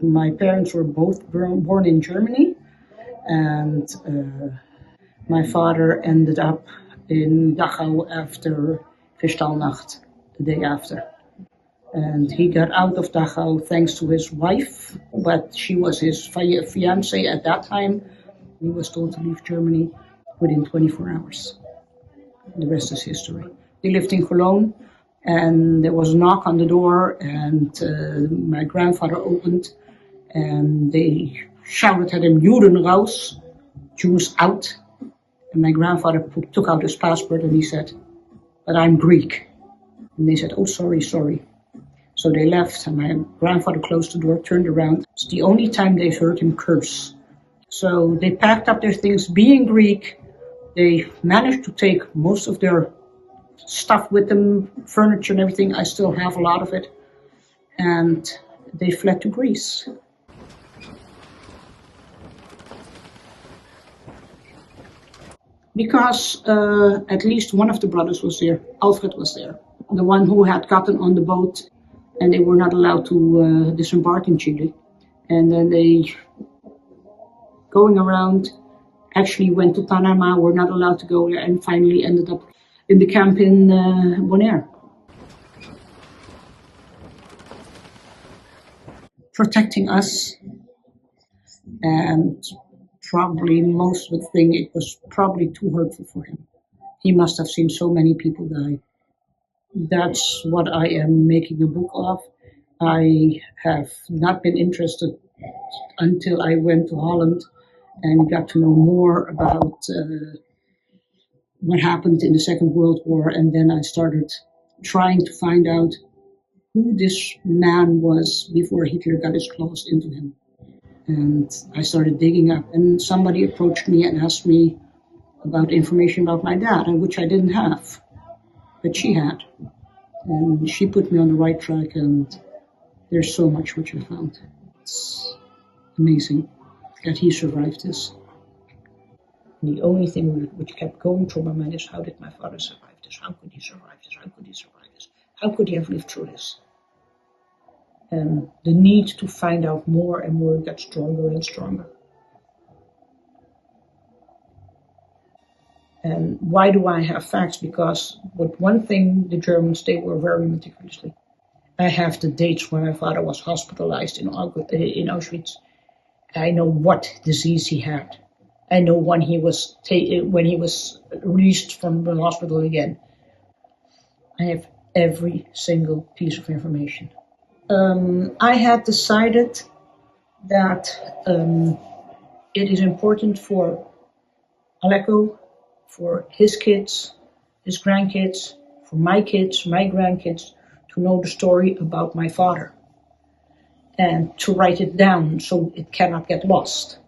My parents were both born in Germany, and my father ended up in Dachau after Kristallnacht, the day after. And he got out of Dachau thanks to his wife, but she was his fiancée at that time. He was told to leave Germany within 24 hours. The rest is history. They lived in Cologne, and there was a knock on the door, and my grandfather opened, and they shouted at him, "Juden raus," Jews out. And my grandfather took out his passport and he said, "But I'm Greek." And they said, "Oh, sorry." So they left, and my grandfather closed the door, turned around. It's the only time they heard him curse. So they packed up their things. Being Greek, they managed to take most of their stuff with them, furniture and everything. I still have a lot of it. And they fled to Greece. Because at least one of the brothers was there. Alfred was there. The one who had gotten on the boat, and they were not allowed to disembark in Chile. And then they, going around, actually went to Panama, were not allowed to go there, and finally ended up in the camp in Bonaire. Protecting us, and probably most of the thing, it was probably too hurtful for him. He must have seen so many people die. That's what I am making a book of. I have not been interested until I went to Holland and got to know more about what happened in the Second World War, and then I started trying to find out who this man was before Hitler got his claws into him. And I started digging up, and somebody approached me and asked me about information about my dad, which I didn't have, but she had. And she put me on the right track, and there's so much which I found. It's amazing that he survived this. And the only thing which kept going through my mind is, how did my father survive this? How could he survive this? How could he survive this? How could he have lived through this? And the need to find out more and more got stronger and stronger. And why do I have facts? Because with one thing, the Germans, they were very meticulously. I have the dates when my father was hospitalized in Auschwitz. I know what disease he had. I know when he was released from the hospital again. I have every single piece of information. I had decided that it is important for Aleko, for his kids, his grandkids, for my kids, my grandkids, to know the story about my father and to write it down so it cannot get lost.